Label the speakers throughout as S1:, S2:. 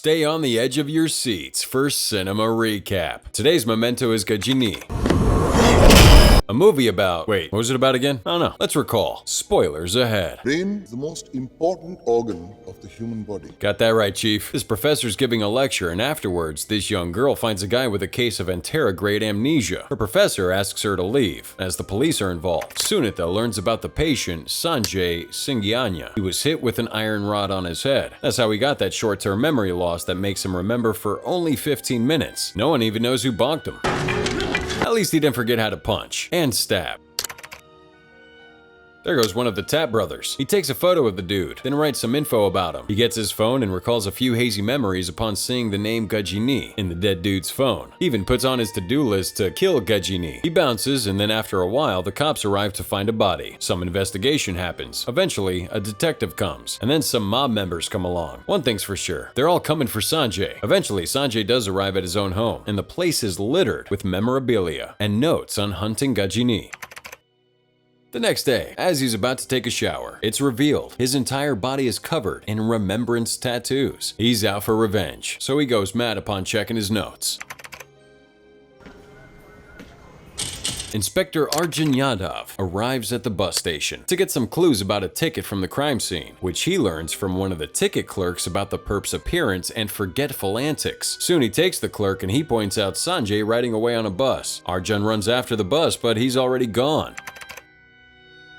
S1: Stay on the edge of your seats for Cinema Recap. Today's memento is Ghajini, a movie about... Wait, what was it about again? I don't know. Let's recall. Spoilers ahead.
S2: Brain is the most important organ of the human body.
S1: Got that right, Chief. This professor's giving a lecture, and afterwards, this young girl finds a guy with a case of anterograde amnesia. Her professor asks her to leave, as the police are involved. Sunita learns about the patient, Sanjay Singhania. He was hit with an iron rod on his head. That's how he got that short-term memory loss that makes him remember for only 15 minutes. No one even knows who bonked him. At least he didn't forget how to punch and stab. There goes one of the Tap brothers. He takes a photo of the dude, then writes some info about him. He gets his phone and recalls a few hazy memories upon seeing the name Ghajini in the dead dude's phone. He even puts on his to-do list to kill Ghajini. He bounces, and then after a while, the cops arrive to find a body. Some investigation happens. Eventually, a detective comes, and then some mob members come along. One thing's for sure, they're all coming for Sanjay. Eventually, Sanjay does arrive at his own home, and the place is littered with memorabilia and notes on hunting Ghajini. The next day, as he's about to take a shower, it's revealed his entire body is covered in remembrance tattoos. He's out for revenge, so he goes mad upon checking his notes. Inspector Arjun Yadav arrives at the bus station to get some clues about a ticket from the crime scene, which he learns from one of the ticket clerks about the perp's appearance and forgetful antics. Soon he takes the clerk and he points out Sanjay riding away on a bus. Arjun runs after the bus, but he's already gone.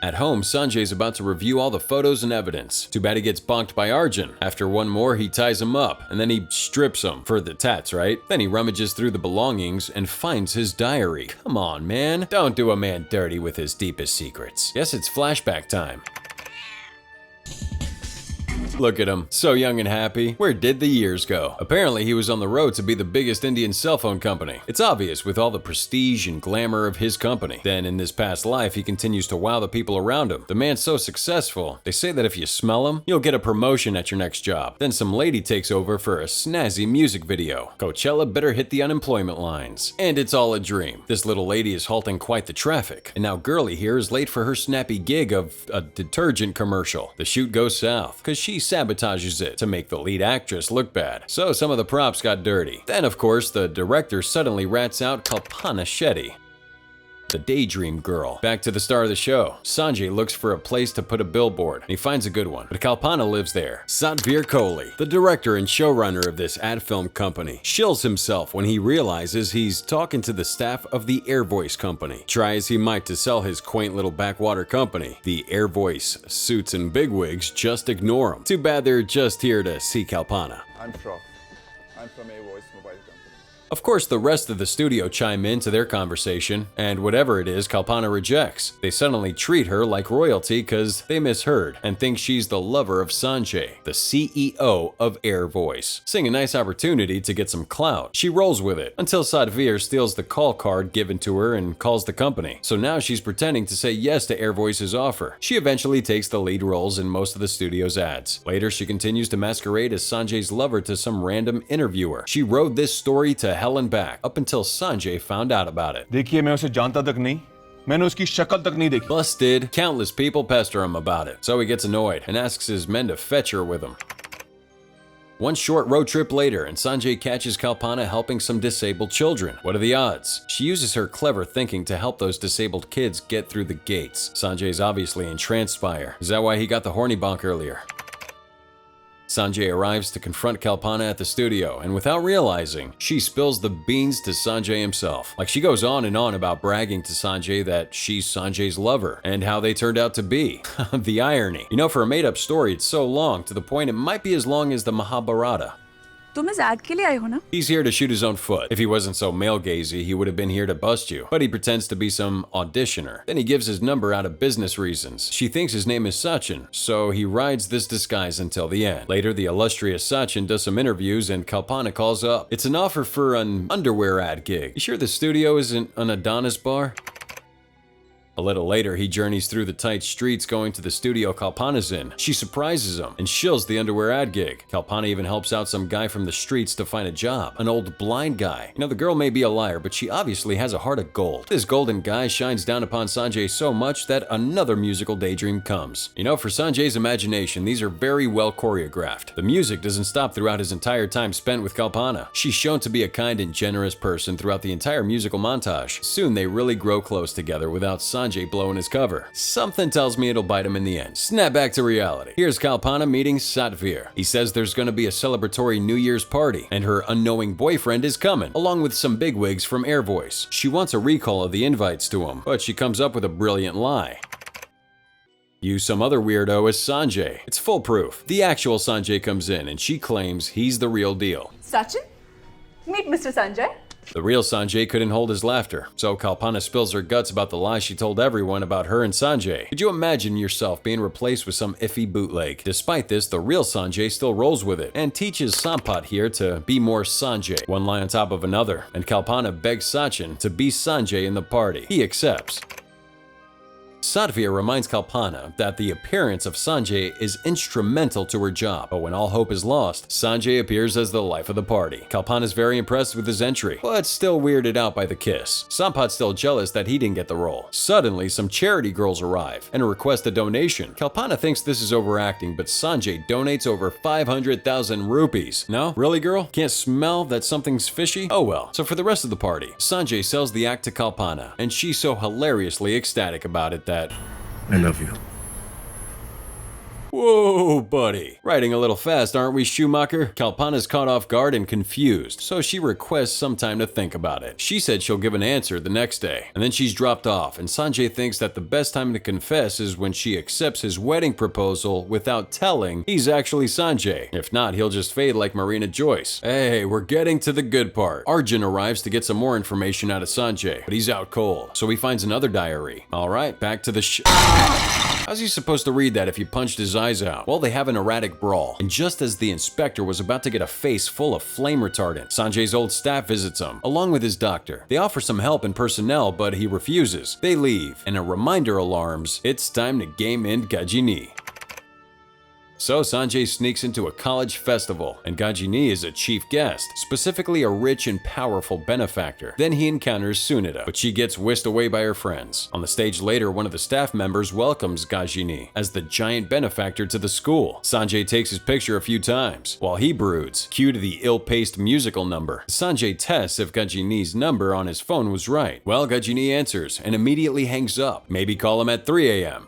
S1: At home, Sanjay's about to review all the photos and evidence. Too bad he gets bonked by Arjun. After one more, he ties him up, and then he strips him for the tats, right? Then he rummages through the belongings and finds his diary. Come on, man. Don't do a man dirty with his deepest secrets. Yes, it's flashback time. Look at him, so young and happy. Where did the years go? Apparently, he was on the road to be the biggest Indian cell phone company. It's obvious with all the prestige and glamour of his company. Then, in this past life, he continues to wow the people around him. The man's so successful, they say that if you smell him, you'll get a promotion at your next job. Then some lady takes over for a snazzy music video. Coachella better hit the unemployment lines. And it's all a dream. This little lady is halting quite the traffic. And now Girlie here is late for her snappy gig of a detergent commercial. The shoot goes south, cause she sabotages it to make the lead actress look bad. So some of the props got dirty. Then of course the director suddenly rats out Kalpana Shetty, the daydream girl. Back to the star of the show. Sanjay looks for a place to put a billboard, and he finds a good one, but Kalpana lives there. Satvir Kohli, the director and showrunner of this ad film company, shills himself when he realizes he's talking to the staff of the Air Voice company. Try as he might to sell his quaint little backwater company, the Air Voice suits and bigwigs just ignore him. Too bad they're just here to see Kalpana.
S3: I'm from Air Voice Mobile Company.
S1: Of course, the rest of the studio chime into their conversation, and whatever it is, Kalpana rejects. They suddenly treat her like royalty because they misheard and think she's the lover of Sanjay, the CEO of Air Voice. Seeing a nice opportunity to get some clout, she rolls with it until Satvir steals the call card given to her and calls the company. So now she's pretending to say yes to Air Voice's offer. She eventually takes the lead roles in most of the studio's ads. Later, she continues to masquerade as Sanjay's lover to some random interviewer. She rode this story to hell and back up until Sanjay found out about it.
S4: देखिए मैं उसे जानता तक नहीं, मैंने उसकी शक्ल तक नहीं देखी.
S1: Busted. Countless people pester him about it, so he gets annoyed and asks his men to fetch her with him. One short road trip later, and Sanjay catches Kalpana helping some disabled children. What are the odds? She uses her clever thinking to help those disabled kids get through the gates. Sanjay's obviously entranced by her. Is that why he got the horny bonk earlier? Sanjay arrives to confront Kalpana at the studio, and without realizing, she spills the beans to Sanjay himself. Like, she goes on and on about bragging to Sanjay that she's Sanjay's lover, and how they turned out to be. The irony. You know, for a made-up story, it's so long, to the point it might be as long as the Mahabharata.
S5: तुम इस ad के लिए आए हो ना?
S1: He's here to shoot his own foot. If he wasn't so male-gazy, he would have been here to bust you. But he pretends to be some auditioner. Then he gives his number out of business reasons. She thinks his name is Sachin, so he rides this disguise until the end. Later, the illustrious Sachin does some interviews and Kalpana calls up. It's an offer for an underwear ad gig. You sure the studio isn't an Adonis bar? A little later, he journeys through the tight streets going to the studio Kalpana's in. She surprises him and shills the underwear ad gig. Kalpana even helps out some guy from the streets to find a job, an old blind guy. You know, the girl may be a liar, but she obviously has a heart of gold. This golden guy shines down upon Sanjay so much that another musical daydream comes. You know, for Sanjay's imagination, these are very well choreographed. The music doesn't stop throughout his entire time spent with Kalpana. She's shown to be a kind and generous person throughout the entire musical montage. Soon they really grow close together without Sanjay blowing his cover. Something tells me it'll bite him in the end. Snap back to reality. Here's Kalpana meeting Satvir. He says there's gonna be a celebratory New Year's party, and her unknowing boyfriend is coming, along with some bigwigs from Air Voice. She wants a recall of the invites to him, but she comes up with a brilliant lie. Use some other weirdo as Sanjay. It's foolproof. The actual Sanjay comes in and she claims he's the real deal.
S5: Sachin, meet Mr. Sanjay.
S1: The real Sanjay couldn't hold his laughter, so Kalpana spills her guts about the lie she told everyone about her and Sanjay. Could you imagine yourself being replaced with some iffy bootleg? Despite this, the real Sanjay still rolls with it and teaches Sampat here to be more Sanjay, one lie on top of another, and Kalpana begs Sachin to be Sanjay in the party. He accepts. Satvir reminds Kalpana that the appearance of Sanjay is instrumental to her job, but when all hope is lost, Sanjay appears as the life of the party. Kalpana is very impressed with his entry, but still weirded out by the kiss. Sampat's still jealous that he didn't get the role. Suddenly, some charity girls arrive and request a donation. Kalpana thinks this is overacting, but Sanjay donates over 500,000 rupees. No? Really, girl? Can't smell that something's fishy? Oh well. So for the rest of the party, Sanjay sells the act to Kalpana, and she's so hilariously ecstatic about it that
S6: I love you.
S1: Whoa, buddy. Writing a little fast, aren't we, Schumacher? Kalpana's caught off guard and confused, so she requests some time to think about it. She said she'll give an answer the next day, and then she's dropped off, and Sanjay thinks that the best time to confess is when she accepts his wedding proposal without telling he's actually Sanjay. If not, he'll just fade like Marina Joyce. Hey, we're getting to the good part. Arjun arrives to get some more information out of Sanjay, but he's out cold, so he finds another diary. Alright, back to the How's he supposed to read that if you punched his eyes out? Well, they have an erratic brawl, and just as the inspector was about to get a face full of flame retardant, Sanjay's old staff visits him, along with his doctor. They offer some help and personnel, but he refuses. They leave, and a reminder alarms, it's time to game in Ghajini. So Sanjay sneaks into a college festival, and Ghajini is a chief guest, specifically a rich and powerful benefactor. Then he encounters Sunita, but she gets whisked away by her friends. On the stage later, one of the staff members welcomes Ghajini as the giant benefactor to the school. Sanjay takes his picture a few times. While he broods, cue to the ill-paced musical number. Sanjay tests if Ghajini's number on his phone was right. Well, Ghajini answers and immediately hangs up. Maybe call him at 3 a.m.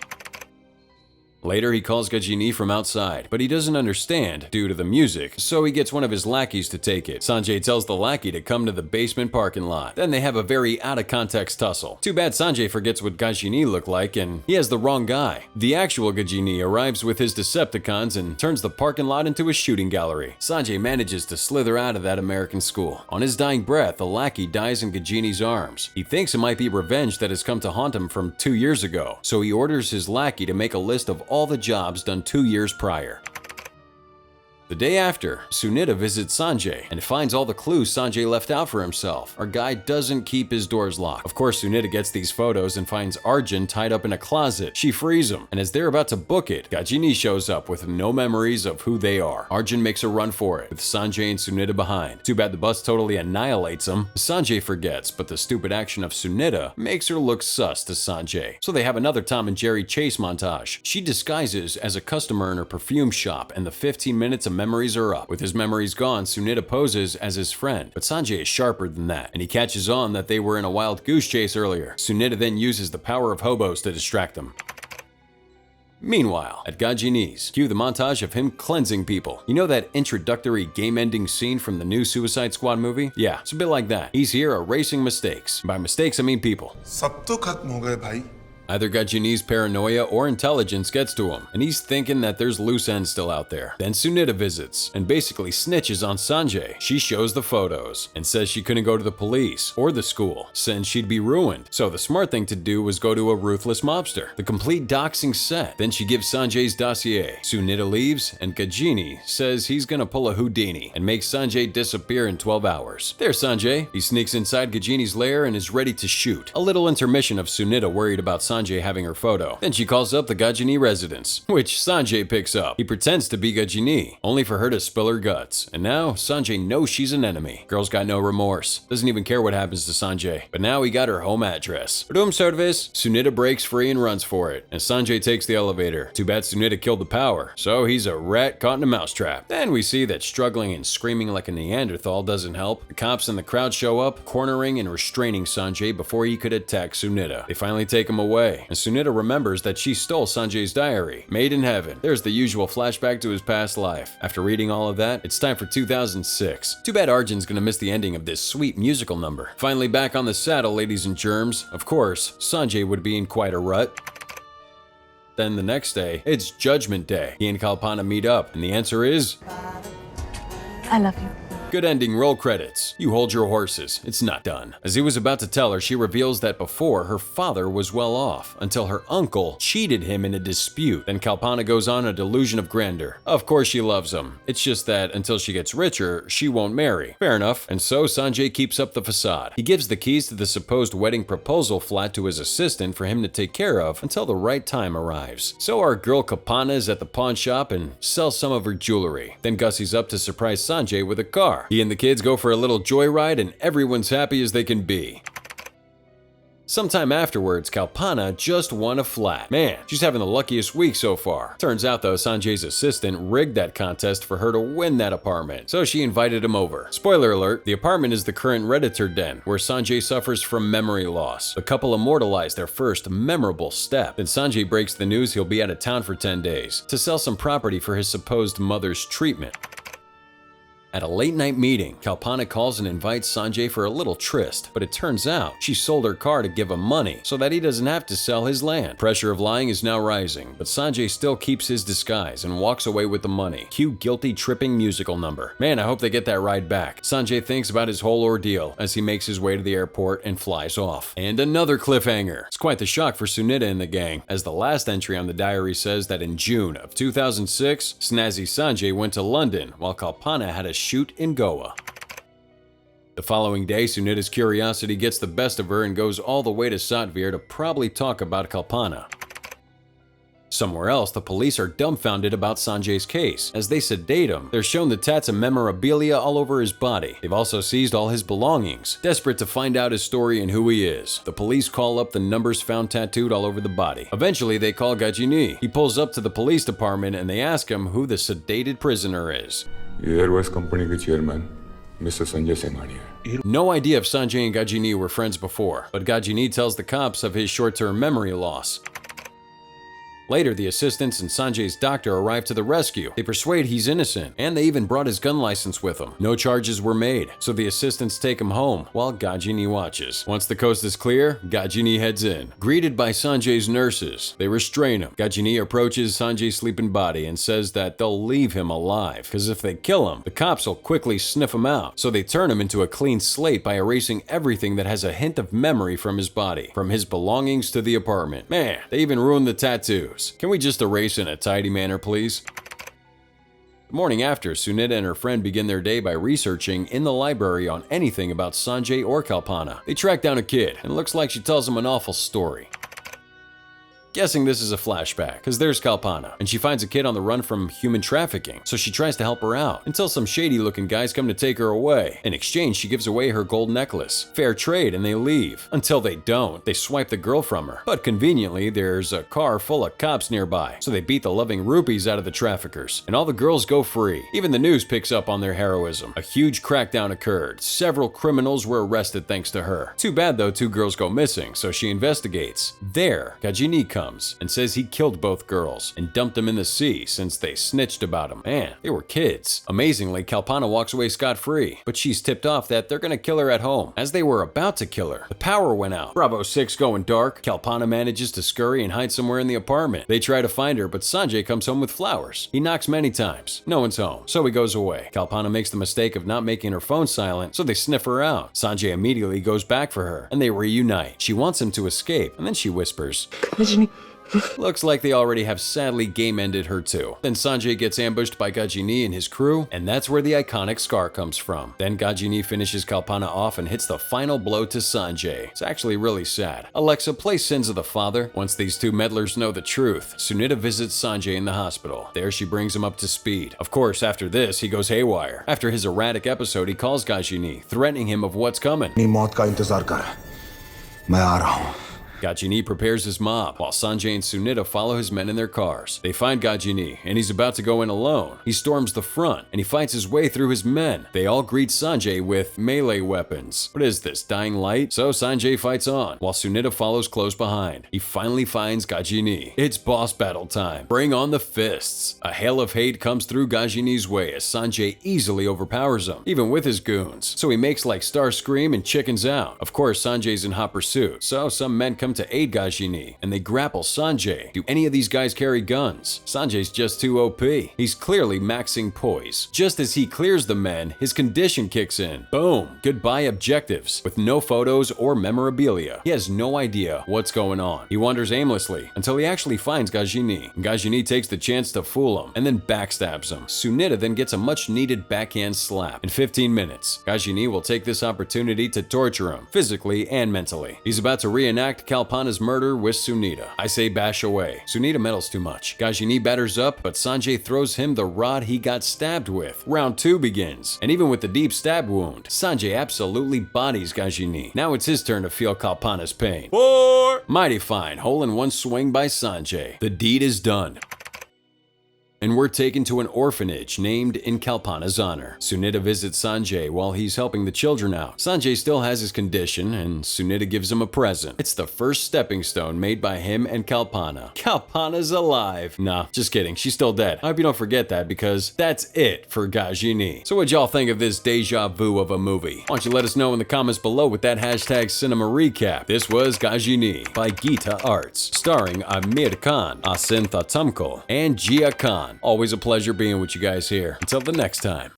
S1: Later, he calls Ghajini from outside, but he doesn't understand due to the music, so he gets one of his lackeys to take it. Sanjay tells the lackey to come to the basement parking lot. Then they have a very out-of-context tussle. Too bad Sanjay forgets what Ghajini looked like, and he has the wrong guy. The actual Ghajini arrives with his Decepticons and turns the parking lot into a shooting gallery. Sanjay manages to slither out of that American school. On his dying breath, the lackey dies in Ghajini's arms. He thinks it might be revenge that has come to haunt him from 2 years ago, so he orders his lackey to make a list of all the jobs done 2 years prior. The day after, Sunita visits Sanjay and finds all the clues Sanjay left out for himself. Our guy doesn't keep his doors locked. Of course, Sunita gets these photos and finds Arjun tied up in a closet. She frees him, and as they're about to book it, Ghajini shows up with no memories of who they are. Arjun makes a run for it, with Sanjay and Sunita behind. Too bad the bus totally annihilates him. Sanjay forgets, but the stupid action of Sunita makes her look sus to Sanjay. So they have another Tom and Jerry chase montage. She disguises as a customer in her perfume shop, and the 15 minutes of memories are up. With his memories gone, Sunita poses as his friend, but Sanjay is sharper than that, and he catches on that they were in a wild goose chase earlier. Sunita then uses the power of hobos to distract them. Meanwhile, at Ghajini's, cue the montage of him cleansing people. You know that introductory game-ending scene from the new Suicide Squad movie? Yeah, it's a bit like that. He's here erasing mistakes. By mistakes, I mean people.
S2: सब तो खत्म हो गए भाई.
S1: Either Ghajini's paranoia or intelligence gets to him, and he's thinking that there's loose ends still out there. Then Sunita visits, and basically snitches on Sanjay. She shows the photos, and says she couldn't go to the police or the school, since she'd be ruined. So the smart thing to do was go to a ruthless mobster. The complete doxing set. Then she gives Sanjay's dossier. Sunita leaves, and Ghajini says he's gonna pull a Houdini, and make Sanjay disappear in 12 hours. There's Sanjay. He sneaks inside Ghajini's lair and is ready to shoot. A little intermission of Sunita worried about Sanjay Sanjay having her photo. Then she calls up the Ghajini residence, which Sanjay picks up. He pretends to be Ghajini, only for her to spill her guts. And now Sanjay knows she's an enemy. Girl's got no remorse. Doesn't even care what happens to Sanjay. But now he got her home address. Room service. Sunita breaks free and runs for it. And Sanjay takes the elevator. Too bad Sunita killed the power. So he's a rat caught in a mousetrap. Then we see that struggling and screaming like a Neanderthal doesn't help. The cops in the crowd show up, cornering and restraining Sanjay before he could attack Sunita. They finally take him away. And Sunita remembers that she stole Sanjay's diary. Made in heaven. There's the usual flashback to his past life. After reading all of that, it's time for 2006. Too bad Arjun's gonna miss the ending of this sweet musical number. Finally back on the saddle, ladies and germs. Of course, Sanjay would be in quite a rut. Then the next day, it's Judgment Day. He and Kalpana meet up, and the answer is...
S5: I love you.
S1: Good ending, roll credits. You hold your horses, it's not done. As he was about to tell her, she reveals that before, her father was well off, until her uncle cheated him in a dispute. Then Kalpana goes on a delusion of grandeur. Of course she loves him. It's just that until she gets richer, she won't marry. Fair enough. And so Sanjay keeps up the facade. He gives the keys to the supposed wedding proposal flat to his assistant for him to take care of until the right time arrives. So our girl Kalpana is at the pawn shop and sells some of her jewelry. Then Gussie's up to surprise Sanjay with a car. He and the kids go for a little joyride and everyone's happy as they can be. Sometime afterwards, Kalpana just won a flat. Man, she's having the luckiest week so far. Turns out though, Sanjay's assistant rigged that contest for her to win that apartment, so she invited him over. Spoiler alert, the apartment is the current Redditor den, where Sanjay suffers from memory loss. The couple immortalize their first memorable step. Then Sanjay breaks the news he'll be out of town for 10 days to sell some property for his supposed mother's treatment. At a late-night meeting, Kalpana calls and invites Sanjay for a little tryst, but it turns out she sold her car to give him money so that he doesn't have to sell his land. Pressure of lying is now rising, but Sanjay still keeps his disguise and walks away with the money. Cue guilty tripping musical number. Man, I hope they get that ride back. Sanjay thinks about his whole ordeal as he makes his way to the airport and flies off. And another cliffhanger. It's quite the shock for Sunita and the gang, as the last entry on the diary says that in June of 2006, Snazzy Sanjay went to London while Kalpana had a shoot in Goa. The following day, Sunita's curiosity gets the best of her and goes all the way to Satvir to probably talk about Kalpana. Somewhere else, the police are dumbfounded about Sanjay's case. As they sedate him, they're shown the tats and memorabilia all over his body. They've also seized all his belongings. Desperate to find out his story and who he is, the police call up the numbers found tattooed all over the body. Eventually, they call Ghajini. He pulls up to the police department and they ask him who the sedated prisoner is.
S6: Airways company के chairman mister Sanjay Singhania.
S1: No idea if Sanjay and Ghajini were friends before, but Ghajini tells the cops of his short-term memory loss. Later, the assistants and Sanjay's doctor arrive to the rescue. They persuade he's innocent, and they even brought his gun license with him. No charges were made, so the assistants take him home while Ghajini watches. Once the coast is clear, Ghajini heads in. Greeted by Sanjay's nurses, they restrain him. Ghajini approaches Sanjay's sleeping body and says that they'll leave him alive, because if they kill him, the cops will quickly sniff him out. So they turn him into a clean slate by erasing everything that has a hint of memory from his body, from his belongings to the apartment. Man, they even ruined the tattoos. Can we just erase in a tidy manner, please? The morning after, Sunita and her friend begin their day by researching in the library on anything about Sanjay or Kalpana. They track down a kid, and it looks like she tells him an awful story. Guessing this is a flashback, because there's Kalpana, and she finds a kid on the run from human trafficking, so she tries to help her out, until some shady-looking guys come to take her away. In exchange, she gives away her gold necklace. Fair trade, and they leave. Until they don't, they swipe the girl from her. But conveniently, there's a car full of cops nearby, so they beat the loving rupees out of the traffickers, and all the girls go free. Even the news picks up on their heroism. A huge crackdown occurred. Several criminals were arrested thanks to her. Too bad though, 2 girls go missing, so she investigates. There, Ghajini comes and says he killed both girls and dumped them in the sea since they snitched about him. Man, they were kids. Amazingly, Kalpana walks away scot-free, but she's tipped off that they're gonna kill her at home. As they were about to kill her, the power went out. Bravo 6 going dark. Kalpana manages to scurry and hide somewhere in the apartment. They try to find her, but Sanjay comes home with flowers. He knocks many times. No one's home, so he goes away. Kalpana makes the mistake of not making her phone silent, so they sniff her out. Sanjay immediately goes back for her, and they reunite. She wants him to escape, and then she whispers,
S5: Ghajini,
S1: Looks like they already have sadly game-ended her too. Then Sanjay gets ambushed by Ghajini and his crew, and that's where the iconic scar comes from. Then Ghajini finishes Kalpana off and hits the final blow to Sanjay. It's actually really sad. Alexa, play Sins of the Father. Once these two meddlers know the truth, Sunita visits Sanjay in the hospital. There she brings him up to speed. Of course, after this, he goes haywire. After his erratic episode, he calls Ghajini, threatening him of what's coming.
S7: अपनी मौत का इंतजार कर मैं आ रहा हूँ
S1: Ghajini prepares his mob, while Sanjay and Sunita follow his men in their cars. They find Ghajini, and he's about to go in alone. He storms the front, and he fights his way through his men. They all greet Sanjay with melee weapons. What is this, dying light? So Sanjay fights on, while Sunita follows close behind. He finally finds Ghajini. It's boss battle time. Bring on the fists. A hail of hate comes through Ghajini's way as Sanjay easily overpowers him, even with his goons. So he makes like Starscream and chickens out. Of course, Sanjay's in hot pursuit, so some men come to aid Ghajini, and they grapple Sanjay. Do any of these guys carry guns? Sanjay's just too OP. He's clearly maxing poise. Just as he clears the men, his condition kicks in. Boom! Goodbye objectives. With no photos or memorabilia. He has no idea what's going on. He wanders aimlessly until he actually finds Ghajini. Ghajini takes the chance to fool him and then backstabs him. Sunita then gets a much-needed backhand slap. In 15 minutes, Ghajini will take this opportunity to torture him, physically and mentally. He's about to reenact Kalpana's murder with Sunita. I say bash away. Sunita meddles too much. Ghajini batters up, but Sanjay throws him the rod he got stabbed with. Round 2 begins, and even with the deep stab wound, Sanjay absolutely bodies Ghajini. Now it's his turn to feel Kalpana's pain. Mighty fine, hole in one swing by Sanjay. The deed is done. And we're taken to an orphanage named in Kalpana's honor. Sunita visits Sanjay while he's helping the children out. Sanjay still has his condition, and Sunita gives him a present. It's the first stepping stone made by him and Kalpana. Kalpana's alive. Nah, just kidding, she's still dead. I hope you don't forget that, because that's it for Ghajini. So what'd y'all think of this deja vu of a movie? Why don't you let us know in the comments below with that hashtag cinema recap. This was Ghajini by Geeta Arts, starring Amir Khan, Asintha Tumkal, and Jia Khan. Always a pleasure being with you guys here. Until the next time.